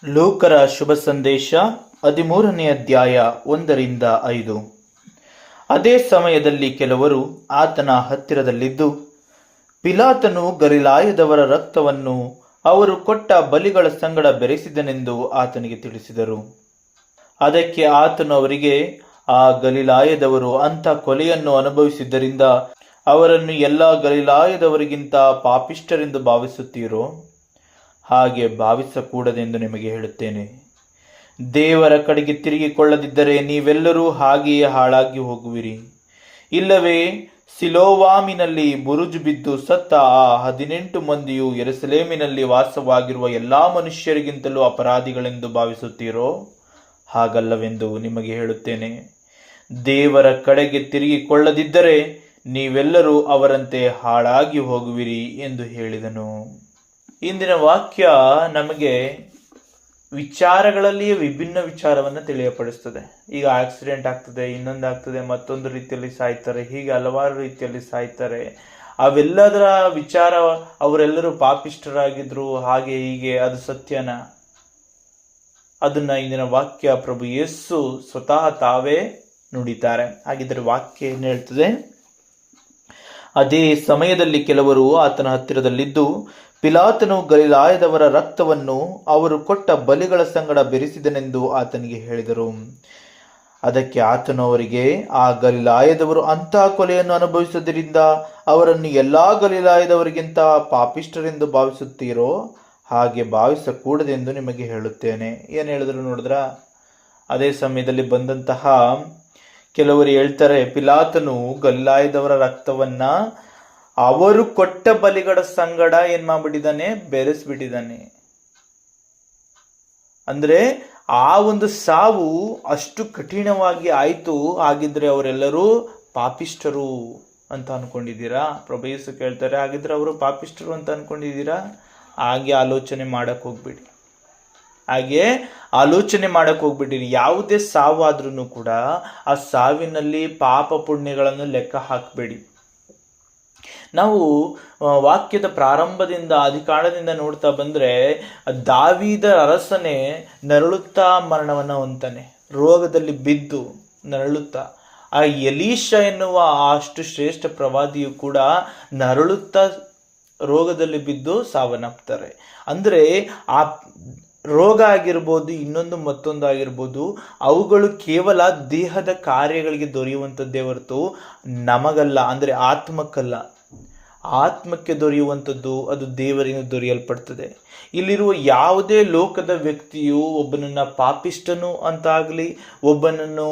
ಲೂಕರ ಶುಭ ಸಂದೇಶ 13ನೇ ಅಧ್ಯಾಯ 1-5. ಅದೇ ಸಮಯದಲ್ಲಿ ಕೆಲವರು ಆತನ ಹತ್ತಿರದಲ್ಲಿದ್ದು, ಪಿಲಾತನು ಗಲಿಲಾಯದವರ ರಕ್ತವನ್ನು ಅವರು ಕೊಟ್ಟ ಬಲಿಗಳ ಸಂಗಡ ಬೆರೆಸಿದನೆಂದು ಆತನಿಗೆ ತಿಳಿಸಿದರು. ಅದಕ್ಕೆ ಆತನು ಅವರಿಗೆ, ಆ ಗಲಿಲಾಯದವರು ಅಂಥ ಕೊಲೆಯನ್ನು ಅನುಭವಿಸಿದ್ದರಿಂದ ಅವರನ್ನು ಎಲ್ಲ ಗಲಿಲಾಯದವರಿಗಿಂತ ಪಾಪಿಷ್ಠರೆಂದು ಭಾವಿಸುತ್ತೀರೋ? ಹಾಗೆ ಭಾವಿಸಕೂಡದೆಂದು ನಿಮಗೆ ಹೇಳುತ್ತೇನೆ. ದೇವರ ಕಡೆಗೆ ತಿರುಗಿಕೊಳ್ಳದಿದ್ದರೆ ನೀವೆಲ್ಲರೂ ಹಾಗೆಯೇ ಹಾಳಾಗಿ ಹೋಗುವಿರಿ. ಇಲ್ಲವೇ ಸಿಲೋವಾಮಿನಲ್ಲಿ ಬುರುಜು ಬಿದ್ದು ಸತ್ತ ಆ 18 ಮಂದಿಯು ಯೆರೂಸಲೇಮಿನಲ್ಲಿ ವಾಸವಾಗಿರುವ ಎಲ್ಲಾ ಮನುಷ್ಯರಿಗಿಂತಲೂ ಅಪರಾಧಿಗಳೆಂದು ಭಾವಿಸುತ್ತೀರೋ? ಹಾಗಲ್ಲವೆಂದು ನಿಮಗೆ ಹೇಳುತ್ತೇನೆ. ದೇವರ ಕಡೆಗೆ ತಿರುಗಿಕೊಳ್ಳದಿದ್ದರೆ ನೀವೆಲ್ಲರೂ ಅವರಂತೆ ಹಾಳಾಗಿ ಹೋಗುವಿರಿ ಎಂದು ಹೇಳಿದನು. ಇಂದಿನ ವಾಕ್ಯ ನಮಗೆ ವಿಚಾರಗಳಲ್ಲಿಯೇ ವಿಭಿನ್ನ ವಿಚಾರವನ್ನು ತಿಳಿಯಪಡಿಸ್ತದೆ. ಈಗ ಆಕ್ಸಿಡೆಂಟ್ ಆಗ್ತದೆ, ಇನ್ನೊಂದಾಗ್ತದೆ, ಮತ್ತೊಂದು ರೀತಿಯಲ್ಲಿ ಸಾಯ್ತಾರೆ, ಹೀಗೆ ಹಲವಾರು ರೀತಿಯಲ್ಲಿ ಸಾಯ್ತಾರೆ. ಅವೆಲ್ಲದರ ವಿಚಾರ ಅವರೆಲ್ಲರೂ ಪಾಪಿಷ್ಠರಾಗಿದ್ರು, ಹಾಗೆ ಹೀಗೆ, ಅದು ಸತ್ಯನ? ಅದನ್ನ ಇಂದಿನ ವಾಕ್ಯ ಪ್ರಭು ಯೇಸು ಸ್ವತಃ ತಾವೇ ನುಡಿತಾರೆ. ಹಾಗಿದ್ರೆ ವಾಕ್ಯ ಏನು ಹೇಳ್ತದೆ? ಅದೇ ಸಮಯದಲ್ಲಿ ಕೆಲವರು ಆತನ ಹತ್ತಿರದಲ್ಲಿದ್ದು, ಪಿಲಾತನು ಗಲಿಲಾಯದವರ ರಕ್ತವನ್ನು ಅವರು ಕೊಟ್ಟ ಬಲಿಗಳ ಸಂಗಡ ಬೆರೆಸಿದನೆಂದು ಆತನಿಗೆ ಹೇಳಿದರು. ಅದಕ್ಕೆ ಆತನು ಅವರಿಗೆ, ಆ ಗಲಿಲಾಯದವರು ಅಂತಹ ಕೊಲೆಯನ್ನು ಅನುಭವಿಸುವುದರಿಂದ ಅವರನ್ನು ಎಲ್ಲಾ ಗಲಿಲಾಯದವರಿಗಿಂತ ಪಾಪಿಷ್ಠರೆಂದು ಭಾವಿಸುತ್ತೀರೋ? ಹಾಗೆ ಭಾವಿಸಕೂಡದೆಂದು ನಿಮಗೆ ಹೇಳುತ್ತೇನೆ. ಏನು ಹೇಳಿದ್ರು ನೋಡಿದ್ರ? ಅದೇ ಸಮಯದಲ್ಲಿ ಬಂದಂತಹ ಕೆಲವರು ಹೇಳ್ತಾರೆ, ಪಿಲಾತನು ಗಲಿಲಾಯದವರ ರಕ್ತವನ್ನ ಅವರು ಕೊಟ್ಟ ಬಲಿಗಳ ಸಂಗಡ ಏನ್ ಮಾಡ್ಬಿಟ್ಟಿದ್ದಾನೆ? ಬೆರೆಸ್ಬಿಟ್ಟಿದ್ದಾನೆ. ಅಂದ್ರೆ ಆ ಒಂದು ಸಾವು ಅಷ್ಟು ಕಠಿಣವಾಗಿ ಆಯ್ತು. ಹಾಗಿದ್ರೆ ಅವರೆಲ್ಲರೂ ಪಾಪಿಷ್ಠರು ಅಂತ ಅನ್ಕೊಂಡಿದ್ದೀರಾ? ಪ್ರಭು ಯೇಸು ಕೇಳ್ತಾರೆ, ಹಾಗಿದ್ರೆ ಅವರು ಪಾಪಿಷ್ಠರು ಅಂತ ಅನ್ಕೊಂಡಿದ್ದೀರಾ? ಹಾಗೆ ಆಲೋಚನೆ ಮಾಡಕ್ ಹೋಗ್ಬಿಡಿ. ಯಾವುದೇ ಸಾವು ಆದ್ರೂ ಕೂಡ ಆ ಸಾವಿನಲ್ಲಿ ಪಾಪ ಪುಣ್ಯಗಳನ್ನು ಲೆಕ್ಕ ಹಾಕಬೇಡಿ. ನಾವು ವಾಕ್ಯದ ಪ್ರಾರಂಭದಿಂದ ಆದಿಕಾಂಡದಿಂದ ನೋಡ್ತಾ ಬಂದ್ರೆ, ದಾವೀದ ಅರಸನೇ ನರಳುತ್ತಾ ಮರಣವನ್ನ ಹೊಂತಾನೆ, ರೋಗದಲ್ಲಿ ಬಿದ್ದು ನರಳುತ್ತಾ. ಆ ಎಲೀಷ ಎನ್ನುವ ಅಷ್ಟು ಶ್ರೇಷ್ಠ ಪ್ರವಾದಿಯು ಕೂಡ ನರಳುತ್ತಾ ರೋಗದಲ್ಲಿ ಬಿದ್ದು ಸಾವನ್ನಪ್ತಾರೆ. ಅಂದ್ರೆ ಆ ರೋಗ ಆಗಿರ್ಬೋದು, ಇನ್ನೊಂದು ಮತ್ತೊಂದು ಆಗಿರ್ಬೋದು, ಅವುಗಳು ಕೇವಲ ದೇಹದ ಕಾರ್ಯಗಳಿಗೆ ದೊರೆಯುವಂಥದ್ದೇ ಹೊರತು ನಮಗಲ್ಲ, ಅಂದ್ರೆ ಆತ್ಮಕ್ಕಲ್ಲ. ಆತ್ಮಕ್ಕೆ ದೊರೆಯುವಂಥದ್ದು ಅದು ದೇವರಿಂದ ದೊರೆಯಲ್ಪಡ್ತದೆ. ಇಲ್ಲಿರುವ ಯಾವುದೇ ಲೋಕದ ವ್ಯಕ್ತಿಯು ಒಬ್ಬನನ್ನ ಪಾಪಿಷ್ಟನು ಅಂತಾಗಲಿ, ಒಬ್ಬನನ್ನು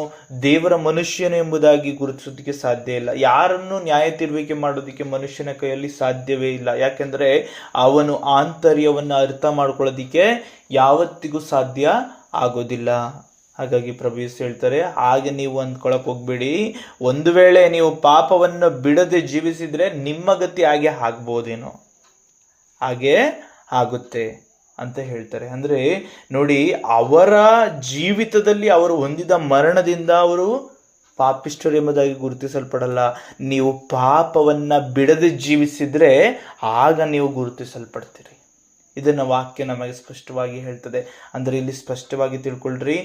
ದೇವರ ಮನುಷ್ಯನು ಎಂಬುದಾಗಿ ಗುರುತಿಸೋದಕ್ಕೆ ಸಾಧ್ಯ ಇಲ್ಲ. ಯಾರನ್ನು ನ್ಯಾಯ ತೀರ್ವಿಕೆ ಮಾಡೋದಕ್ಕೆ ಮನುಷ್ಯನ ಕೈಯಲ್ಲಿ ಸಾಧ್ಯವೇ ಇಲ್ಲ. ಯಾಕೆಂದ್ರೆ ಅವನು ಆಂತರ್ಯವನ್ನ ಅರ್ಥ ಮಾಡ್ಕೊಳ್ಳೋದಿಕ್ಕೆ ಯಾವತ್ತಿಗೂ ಸಾಧ್ಯ ಆಗೋದಿಲ್ಲ. ಹಾಗಾಗಿ ಪ್ರಭು ಯೇಸು ಹೇಳ್ತಾರೆ, ಹಾಗೆ ನೀವು ಅಂದ್ಕೊಳಕ್ ಹೋಗ್ಬೇಡಿ. ಒಂದು ವೇಳೆ ನೀವು ಪಾಪವನ್ನು ಬಿಡದೆ ಜೀವಿಸಿದ್ರೆ ನಿಮ್ಮ ಗತಿ ಹಾಗೆ ಆಗ್ಬೋದೇನೋ, ಹಾಗೆ ಆಗುತ್ತೆ ಅಂತ ಹೇಳ್ತಾರೆ. ಅಂದ್ರೆ ನೋಡಿ, ಅವರ ಜೀವಿತದಲ್ಲಿ ಅವರು ಹೊಂದಿದ ಮರಣದಿಂದ ಅವರು ಪಾಪಿಷ್ಠರು ಎಂಬುದಾಗಿ ಗುರುತಿಸಲ್ಪಡಲ್ಲ. ನೀವು ಪಾಪವನ್ನ ಬಿಡದೆ ಜೀವಿಸಿದ್ರೆ ಆಗ ನೀವು ಗುರುತಿಸಲ್ಪಡ್ತೀರಿ. ಇದನ್ನ ವಾಕ್ಯ ನಮಗೆ ಸ್ಪಷ್ಟವಾಗಿ ಹೇಳ್ತದೆ. ಅಂದ್ರೆ ಇಲ್ಲಿ ಸ್ಪಷ್ಟವಾಗಿ ತಿಳ್ಕೊಳ್ರಿ,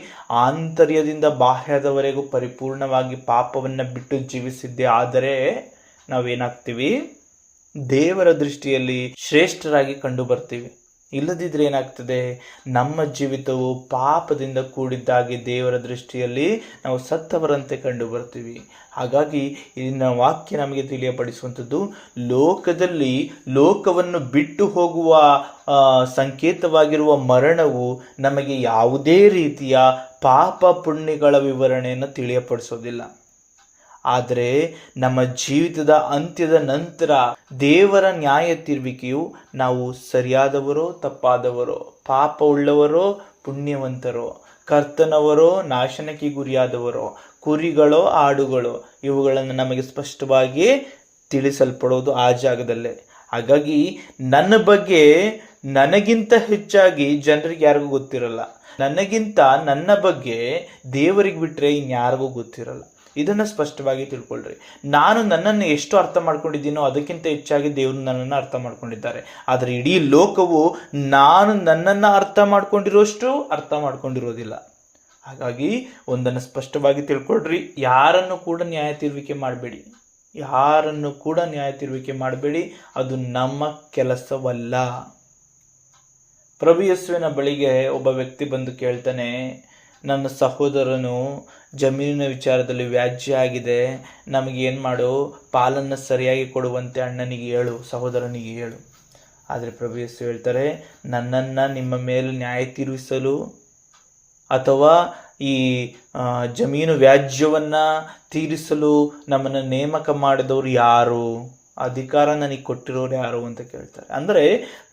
ಆಂತರ್ಯದಿಂದ ಬಾಹ್ಯದವರೆಗೂ ಪರಿಪೂರ್ಣವಾಗಿ ಪಾಪವನ್ನ ಬಿಟ್ಟು ಜೀವಿಸಿದ್ದೆ ಆದರೆ ನಾವೇನಾಗ್ತೀವಿ? ದೇವರ ದೃಷ್ಟಿಯಲ್ಲಿ ಶ್ರೇಷ್ಠರಾಗಿ ಕಂಡು ಬರ್ತೀವಿ. ಇಲ್ಲದಿದ್ರೆ ಏನಾಗ್ತದೆ? ನಮ್ಮ ಜೀವಿತವು ಪಾಪದಿಂದ ಕೂಡಿದ್ದಾಗಿ ದೇವರ ದೃಷ್ಟಿಯಲ್ಲಿ ನಾವು ಸತ್ತವರಂತೆ ಕಂಡು ಬರ್ತೀವಿ. ಹಾಗಾಗಿ ಇನ್ನ ವಾಕ್ಯ ನಮಗೆ ತಿಳಿಯಪಡಿಸುವಂಥದ್ದು, ಲೋಕದಲ್ಲಿ ಲೋಕವನ್ನು ಬಿಟ್ಟು ಹೋಗುವ ಸಂಕೇತವಾಗಿರುವ ಮರಣವು ನಮಗೆ ಯಾವುದೇ ರೀತಿಯ ಪಾಪ ಪುಣ್ಯಗಳ ವಿವರಣೆಯನ್ನು ತಿಳಿಯಪಡಿಸೋದಿಲ್ಲ. ಆದರೆ ನಮ್ಮ ಜೀವಿತದ ಅಂತ್ಯದ ನಂತರ ದೇವರ ನ್ಯಾಯ ತೀರ್ವಿಕೆಯು ನಾವು ಸರಿಯಾದವರೋ ತಪ್ಪಾದವರೋ, ಪಾಪ ಉಳ್ಳವರೋ ಪುಣ್ಯವಂತರೋ, ಕರ್ತನವರೋ ನಾಶನಕ್ಕೆ ಗುರಿಯಾದವರೋ, ಕುರಿಗಳೋ ಆಡುಗಳೋ, ಇವುಗಳನ್ನು ನಮಗೆ ಸ್ಪಷ್ಟವಾಗಿ ತಿಳಿಸಲ್ಪಡೋದು ಆ ಜಾಗದಲ್ಲೇ. ಹಾಗಾಗಿ ನನ್ನ ಬಗ್ಗೆ ನನಗಿಂತ ಹೆಚ್ಚಾಗಿ ಜನರಿಗೆ ಯಾರಿಗೂ ಗೊತ್ತಿರಲ್ಲ. ನನಗಿಂತ ನನ್ನ ಬಗ್ಗೆ ದೇವರಿಗೆ ಬಿಟ್ರೆ ಇನ್ಯಾರಿಗೂ ಗೊತ್ತಿರಲ್ಲ. ಇದನ್ನು ಸ್ಪಷ್ಟವಾಗಿ ತಿಳ್ಕೊಳ್ರಿ. ನಾನು ನನ್ನನ್ನು ಎಷ್ಟು ಅರ್ಥ ಮಾಡ್ಕೊಂಡಿದ್ದೀನೋ ಅದಕ್ಕಿಂತ ಹೆಚ್ಚಾಗಿ ದೇವರು ನನ್ನನ್ನು ಅರ್ಥ ಮಾಡ್ಕೊಂಡಿದ್ದಾರೆ. ಆದರೆ ಇಡೀ ಲೋಕವು ನಾನು ನನ್ನನ್ನು ಅರ್ಥ ಮಾಡ್ಕೊಂಡಿರೋಷ್ಟು ಅರ್ಥ ಮಾಡ್ಕೊಂಡಿರೋದಿಲ್ಲ. ಹಾಗಾಗಿ ಒಂದನ್ನು ಸ್ಪಷ್ಟವಾಗಿ ತಿಳ್ಕೊಳ್ರಿ, ಯಾರನ್ನು ಕೂಡ ನ್ಯಾಯ ತೀರ್ವಿಕೆ ಮಾಡಬೇಡಿ. ಯಾರನ್ನು ಕೂಡ ನ್ಯಾಯ ತೀರ್ವಿಕೆ ಮಾಡಬೇಡಿ, ಅದು ನಮ್ಮ ಕೆಲಸವಲ್ಲ. ಪ್ರಭು ಯೇಸುವಿನ ಬಳಿಗೆ ಒಬ್ಬ ವ್ಯಕ್ತಿ ಬಂದು ಕೇಳ್ತಾನೆ, ನನ್ನ ಸಹೋದರನು ಜಮೀನಿನ ವಿಚಾರದಲ್ಲಿ ವ್ಯಾಜ್ಯ ಆಗಿದೆ, ನಮಗೆ ಏನು ಮಾಡು, ಪಾಲನ್ನು ಸರಿಯಾಗಿ ಕೊಡುವಂತೆ ಅಣ್ಣನಿಗೆ ಹೇಳು, ಸಹೋದರನಿಗೆ ಹೇಳು. ಆದರೆ ಪ್ರಭು ಯೇಸು ಹೇಳ್ತಾರೆ, ನನ್ನನ್ನು ನಿಮ್ಮ ಮೇಲೆ ನ್ಯಾಯ ತೀರಿಸಲು ಅಥವಾ ಈ ಜಮೀನು ವ್ಯಾಜ್ಯವನ್ನು ತೀರಿಸಲು ನಮ್ಮನ್ನು ನೇಮಕ ಮಾಡಿದವರು ಯಾರು, ಅಧಿಕಾರ ನನಗೆ ಕೊಟ್ಟಿರೋರು ಯಾರು ಅಂತ ಕೇಳ್ತಾರೆ. ಅಂದರೆ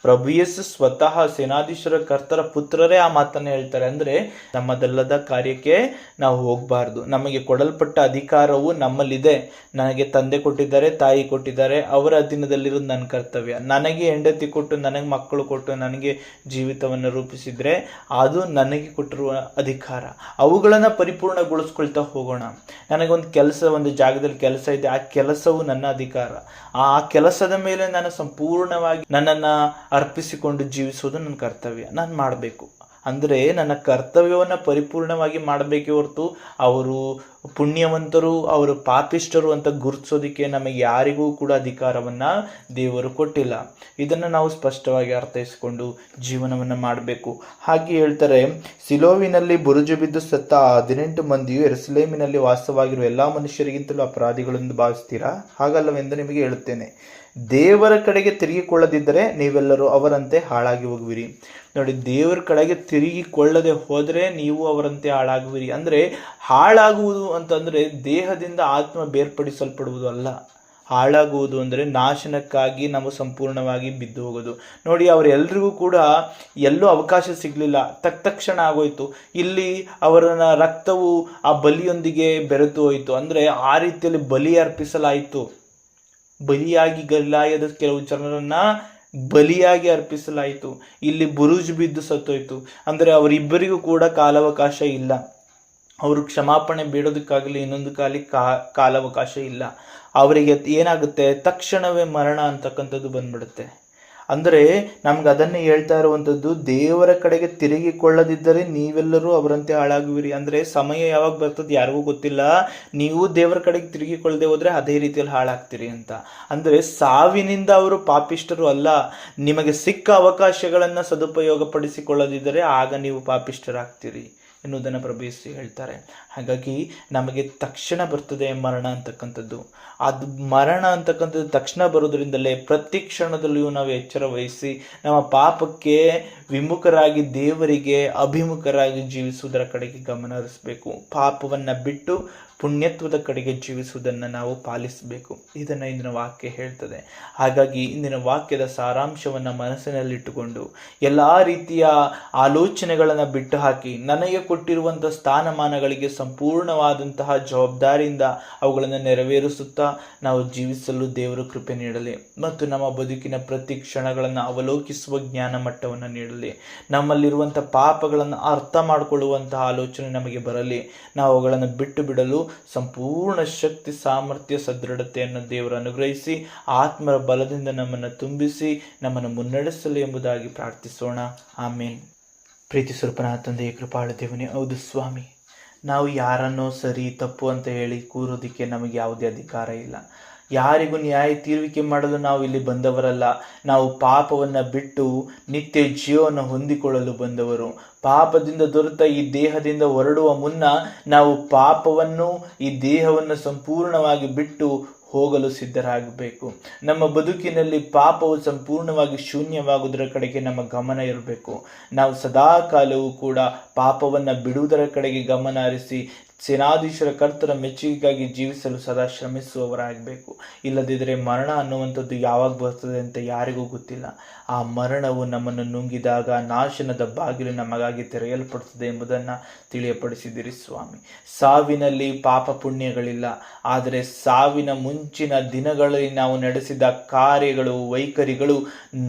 ಪ್ರಭು ಯೇಸು ಸ್ವತಃ ಸೇನಾಧೀಶ್ವರ ಕರ್ತರ ಪುತ್ರರೇ ಆ ಮಾತನ್ನು ಹೇಳ್ತಾರೆ. ಅಂದರೆ ನಮ್ಮದಲ್ಲದ ಕಾರ್ಯಕ್ಕೆ ನಾವು ಹೋಗಬಾರ್ದು. ನಮಗೆ ಕೊಡಲ್ಪಟ್ಟ ಅಧಿಕಾರವು ನಮ್ಮಲ್ಲಿದೆ. ನನಗೆ ತಂದೆ ಕೊಟ್ಟಿದ್ದಾರೆ, ತಾಯಿ ಕೊಟ್ಟಿದ್ದಾರೆ, ಅವರ ಅಧೀನದಲ್ಲಿರೋದು ನನ್ನ ಕರ್ತವ್ಯ. ನನಗೆ ಹೆಂಡತಿ ಕೊಟ್ಟು, ನನಗೆ ಮಕ್ಕಳು ಕೊಟ್ಟು, ನನಗೆ ಜೀವಿತವನ್ನು ರೂಪಿಸಿದರೆ ಅದು ನನಗೆ ಕೊಟ್ಟಿರುವ ಅಧಿಕಾರ. ಅವುಗಳನ್ನು ಪರಿಪೂರ್ಣಗೊಳಿಸ್ಕೊಳ್ತಾ ಹೋಗೋಣ. ನನಗೊಂದು ಕೆಲಸ, ಒಂದು ಜಾಗದಲ್ಲಿ ಕೆಲಸ ಇದೆ, ಆ ಕೆಲಸವು ನನ್ನ ಅಧಿಕಾರ. ಆ ಕೆಲಸದ ಮೇಲೆ ನಾನು ಸಂಪೂರ್ಣವಾಗಿ ನನ್ನನ್ನು ಅರ್ಪಿಸಿಕೊಂಡು ಜೀವಿಸೋದು ನನ್ನ ಕರ್ತವ್ಯ. ನಾನು ಮಾಡಬೇಕು. ಅಂದರೆ ನನ್ನ ಕರ್ತವ್ಯವನ್ನು ಪರಿಪೂರ್ಣವಾಗಿ ಮಾಡಬೇಕೇ ಹೊರತು ಅವರು ಪುಣ್ಯವಂತರು, ಅವರು ಪಾಪಿಷ್ಟರು ಅಂತ ಗುರುತಿಸೋದಕ್ಕೆ ನಮಗೆ ಯಾರಿಗೂ ಕೂಡ ಅಧಿಕಾರವನ್ನು ದೇವರು ಕೊಟ್ಟಿಲ್ಲ. ಇದನ್ನು ನಾವು ಸ್ಪಷ್ಟವಾಗಿ ಅರ್ಥೈಸಿಕೊಂಡು ಜೀವನವನ್ನು ಮಾಡಬೇಕು. ಹಾಗೆ ಹೇಳ್ತಾರೆ, ಸಿಲೋವಿನಲ್ಲಿ ಬುರುಜು ಬಿದ್ದು ಸತ್ತ 18 ಮಂದಿಯು ಯೆರೂಸಲೇಮಿನಲ್ಲಿ ವಾಸವಾಗಿರುವ ಎಲ್ಲ ಮನುಷ್ಯರಿಗಿಂತಲೂ ಅಪರಾಧಿಗಳೆಂದು ಭಾವಿಸ್ತೀರಾ? ಹಾಗಲ್ಲವೆಂದು ನಿಮಗೆ ಹೇಳುತ್ತೇನೆ. ದೇವರ ಕಡೆಗೆ ತಿರುಗಿಕೊಳ್ಳದಿದ್ದರೆ ನೀವೆಲ್ಲರೂ ಅವರಂತೆ ಹಾಳಾಗಿ ಹೋಗುವಿರಿ. ನೋಡಿ, ದೇವರ ಕಡೆಗೆ ತಿರುಗಿಕೊಳ್ಳದೆ ಹೋದರೆ ನೀವು ಅವರಂತೆ ಹಾಳಾಗುವಿರಿ. ಅಂದರೆ ಹಾಳಾಗುವುದು ಅಂತಂದರೆ ದೇಹದಿಂದ ಆತ್ಮ ಬೇರ್ಪಡಿಸಲ್ಪಡುವುದು ಅಲ್ಲ. ಹಾಳಾಗುವುದು ಅಂದರೆ ನಾಶನಕ್ಕಾಗಿ ನಾವು ಸಂಪೂರ್ಣವಾಗಿ ಬಿದ್ದು ಹೋಗೋದು. ನೋಡಿ, ಅವರೆಲ್ಲರಿಗೂ ಕೂಡ ಎಲ್ಲೂ ಅವಕಾಶ ಸಿಗಲಿಲ್ಲ, ತಕ್ಷಣ ಆಗೋಯ್ತು. ಇಲ್ಲಿ ಅವರ ರಕ್ತವು ಆ ಬಲಿಯೊಂದಿಗೆ ಬೆರೆತು ಹೋಯಿತು. ಅಂದರೆ ಆ ರೀತಿಯಲ್ಲಿ ಬಲಿ ಅರ್ಪಿಸಲಾಯಿತು. ಬಲಿಯಾಗಿ ಗಲ್ಲಾಯದ ಕೆಲವು ಜನರನ್ನ ಬಲಿಯಾಗಿ ಅರ್ಪಿಸಲಾಯಿತು. ಇಲ್ಲಿ ಬುರುಜು ಬಿದ್ದು ಸತ್ತೋಯ್ತು. ಅಂದರೆ ಅವರಿಬ್ಬರಿಗೂ ಕೂಡ ಕಾಲಾವಕಾಶ ಇಲ್ಲ. ಅವರು ಕ್ಷಮಾಪಣೆ ಬೇಡೋದಕ್ಕಾಗಲಿ ಇನ್ನೊಂದು ಕಾಲಾವಕಾಶ ಇಲ್ಲ. ಅವರಿಗೆ ಏನಾಗುತ್ತೆ, ತಕ್ಷಣವೇ ಮರಣ ಅಂತಕ್ಕಂಥದ್ದು ಬಂದ್ಬಿಡುತ್ತೆ. ಅಂದರೆ ನಮ್ಗೆ ಅದನ್ನೇ ಹೇಳ್ತಾ ಇರುವಂಥದ್ದು, ದೇವರ ಕಡೆಗೆ ತಿರುಗಿಕೊಳ್ಳದಿದ್ದರೆ ನೀವೆಲ್ಲರೂ ಅವರಂತೆ ಹಾಳಾಗುವಿರಿ. ಅಂದರೆ ಸಮಯ ಯಾವಾಗ ಬರ್ತದೆ ಯಾರಿಗೂ ಗೊತ್ತಿಲ್ಲ. ನೀವು ದೇವರ ಕಡೆಗೆ ತಿರುಗಿಕೊಳ್ಳದೆ ಹೋದರೆ ಅದೇ ರೀತಿಯಲ್ಲಿ ಹಾಳಾಗ್ತೀರಿ ಅಂತ. ಅಂದರೆ ಸಾವಿನಿಂದ ಅವರು ಪಾಪಿಷ್ಟರು ಅಲ್ಲ. ನಿಮಗೆ ಸಿಕ್ಕ ಅವಕಾಶಗಳನ್ನು ಸದುಪಯೋಗಪಡಿಸಿಕೊಳ್ಳದಿದ್ದರೆ ಆಗ ನೀವು ಪಾಪಿಷ್ಟರಾಗ್ತೀರಿ ಎನ್ನುವುದನ್ನು ಪ್ರಭು ಯೇಸು ಹೇಳ್ತಾರೆ. ಹಾಗಾಗಿ ನಮಗೆ ತಕ್ಷಣ ಬರ್ತದೆ ಮರಣ ಅಂತಕ್ಕಂಥದ್ದು. ಅದು ಮರಣ ಅಂತಕ್ಕಂಥದ್ದು ತಕ್ಷಣ ಬರೋದ್ರಿಂದಲೇ ಪ್ರತಿ ಕ್ಷಣದಲ್ಲಿಯೂ ನಾವು ಎಚ್ಚರ ವಹಿಸಿ ನಮ್ಮ ಪಾಪಕ್ಕೆ ವಿಮುಖರಾಗಿ ದೇವರಿಗೆ ಅಭಿಮುಖರಾಗಿ ಜೀವಿಸುವುದರ ಕಡೆಗೆ ಗಮನ ಹರಿಸಬೇಕು. ಪಾಪವನ್ನು ಬಿಟ್ಟು ಪುಣ್ಯತ್ವದ ಕಡೆಗೆ ಜೀವಿಸುವುದನ್ನು ನಾವು ಪಾಲಿಸಬೇಕು. ಇದನ್ನು ಇಂದಿನ ವಾಕ್ಯ ಹೇಳ್ತದೆ. ಹಾಗಾಗಿ ಇಂದಿನ ವಾಕ್ಯದ ಸಾರಾಂಶವನ್ನು ಮನಸ್ಸಿನಲ್ಲಿಟ್ಟುಕೊಂಡು ಎಲ್ಲ ರೀತಿಯ ಆಲೋಚನೆಗಳನ್ನು ಬಿಟ್ಟು ಹಾಕಿ ನನಗೆ ಕೊಟ್ಟಿರುವಂಥ ಸ್ಥಾನಮಾನಗಳಿಗೆ ಸಂಪೂರ್ಣವಾದಂತಹ ಜವಾಬ್ದಾರಿಯಿಂದ ಅವುಗಳನ್ನು ನೆರವೇರಿಸುತ್ತಾ ನಾವು ಜೀವಿಸಲು ದೇವರು ಕೃಪೆ ನೀಡಲಿ ಮತ್ತು ನಮ್ಮ ಬದುಕಿನ ಪ್ರತಿ ಕ್ಷಣಗಳನ್ನು ಅವಲೋಕಿಸುವ ಜ್ಞಾನ ಮಟ್ಟವನ್ನು ನೀಡಲಿ. ನಮ್ಮಲ್ಲಿರುವಂಥ ಪಾಪಗಳನ್ನು ಅರ್ಥ ಮಾಡಿಕೊಳ್ಳುವಂತಹ ಆಲೋಚನೆ ನಮಗೆ ಬರಲಿ. ನಾವು ಅವುಗಳನ್ನು ಬಿಟ್ಟು ಬಿಡಲು ಸಂಪೂರ್ಣ ಶಕ್ತಿ, ಸಾಮರ್ಥ್ಯ, ಸದೃಢತೆಯನ್ನು ದೇವರು ಅನುಗ್ರಹಿಸಿ ಆತ್ಮರ ಬಲದಿಂದ ನಮ್ಮನ್ನು ತುಂಬಿಸಿ ನಮ್ಮನ್ನು ಮುನ್ನಡೆಸಲಿ ಎಂಬುದಾಗಿ ಪ್ರಾರ್ಥಿಸೋಣ. ಆಮೇನ್. ಪ್ರೀತಿ ಸ್ವರೂಪನಾದ ತಂದೆಯ ಕೃಪಾಳು ದೇವನೇ, ಹೌದು ಸ್ವಾಮಿ, ನಾವು ಯಾರನ್ನೋ ಸರಿ ತಪ್ಪು ಅಂತ ಹೇಳಿ ಕೂರೋದಕ್ಕೆ ನಮಗೆ ಯಾವುದೇ ಅಧಿಕಾರ ಇಲ್ಲ. ಯಾರಿಗೂ ನ್ಯಾಯ ತೀರ್ವಿಕೆ ಮಾಡಲು ನಾವು ಇಲ್ಲಿ ಬಂದವರಲ್ಲ. ನಾವು ಪಾಪವನ್ನು ಬಿಟ್ಟು ನಿತ್ಯ ಜೀವವನ್ನು ಹೊಂದಿಕೊಳ್ಳಲು ಬಂದವರು. ಪಾಪದಿಂದ ದೊರೆತ ಈ ದೇಹದಿಂದ ಹೊರಡುವ ಮುನ್ನ ನಾವು ಪಾಪವನ್ನು, ಈ ದೇಹವನ್ನು ಸಂಪೂರ್ಣವಾಗಿ ಬಿಟ್ಟು ಹೋಗಲು ಸಿದ್ಧರಾಗಬೇಕು. ನಮ್ಮ ಬದುಕಿನಲ್ಲಿ ಪಾಪವು ಸಂಪೂರ್ಣವಾಗಿ ಶೂನ್ಯವಾಗುವುದರ ಕಡೆಗೆ ನಮ್ಮ ಗಮನ ಇರಬೇಕು. ನಾವು ಸದಾ ಕಾಲವೂ ಕೂಡ ಪಾಪವನ್ನು ಬಿಡುವುದರ ಕಡೆಗೆ ಗಮನ ಹರಿಸಿ ಸೇನಾಧೀಶ್ವರ ಕರ್ತರ ಮೆಚ್ಚುಗೆಗಾಗಿ ಜೀವಿಸಲು ಸದಾ ಶ್ರಮಿಸುವವರಾಗಬೇಕು. ಇಲ್ಲದಿದ್ದರೆ ಮರಣ ಅನ್ನುವಂಥದ್ದು ಯಾವಾಗ ಬರ್ತದೆ ಅಂತ ಯಾರಿಗೂ ಗೊತ್ತಿಲ್ಲ. ಆ ಮರಣವು ನಮ್ಮನ್ನು ನುಂಗಿದಾಗ ನಾಶನದ ಬಾಗಿಲು ನಮಗಾಗಿ ತೆರೆಯಲ್ಪಡುತ್ತದೆ ಎಂಬುದನ್ನು ತಿಳಿಯಪಡಿಸಿದಿರಿ ಸ್ವಾಮಿ. ಸಾವಿನಲ್ಲಿ ಪಾಪ ಪುಣ್ಯಗಳಿಲ್ಲ, ಆದರೆ ಸಾವಿನ ಮುಂಚಿನ ದಿನಗಳಲ್ಲಿ ನಾವು ನಡೆಸಿದ ಕಾರ್ಯಗಳು, ವೈಖರಿಗಳು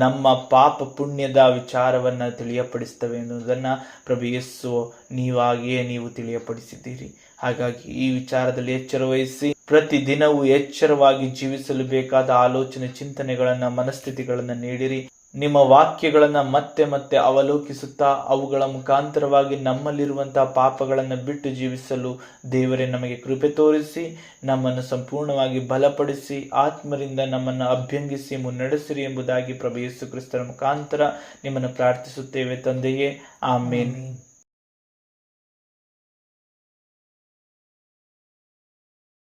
ನಮ್ಮ ಪಾಪ ಪುಣ್ಯದ ವಿಚಾರವನ್ನು ತಿಳಿಯಪಡಿಸ್ತವೆ ಎನ್ನುವುದನ್ನು ಪ್ರಭು ಯೇಸು ನೀವು ತಿಳಿಯಪಡಿಸಿದ್ದೀರಿ. ಹಾಗಾಗಿ ಈ ವಿಚಾರದಲ್ಲಿ ಎಚ್ಚರ ವಹಿಸಿ ಪ್ರತಿದಿನವೂ ಎಚ್ಚರವಾಗಿ ಜೀವಿಸಲು ಬೇಕಾದ ಆಲೋಚನೆ, ಚಿಂತನೆಗಳನ್ನ, ಮನಸ್ಥಿತಿಗಳನ್ನ ನೀಡಿರಿ. ನಿಮ್ಮ ವಾಕ್ಯಗಳನ್ನ ಮತ್ತೆ ಮತ್ತೆ ಅವಲೋಕಿಸುತ್ತಾ ಅವುಗಳ ಮುಖಾಂತರವಾಗಿ ನಮ್ಮಲ್ಲಿರುವಂತಹ ಪಾಪಗಳನ್ನು ಬಿಟ್ಟು ಜೀವಿಸಲು ದೇವರೇ ನಮಗೆ ಕೃಪೆ ತೋರಿಸಿ, ನಮ್ಮನ್ನು ಸಂಪೂರ್ಣವಾಗಿ ಬಲಪಡಿಸಿ, ಆತ್ಮರಿಂದ ನಮ್ಮನ್ನು ಅಭ್ಯಂಗಿಸಿ ಮುನ್ನಡೆಸಿರಿ ಎಂಬುದಾಗಿ ಪ್ರಭು ಯೇಸು ಕ್ರಿಸ್ತರ ಮುಖಾಂತರ ನಿಮ್ಮನ್ನು ಪ್ರಾರ್ಥಿಸುತ್ತೇವೆ ತಂದೆಯೇ. ಆಮೇನ್.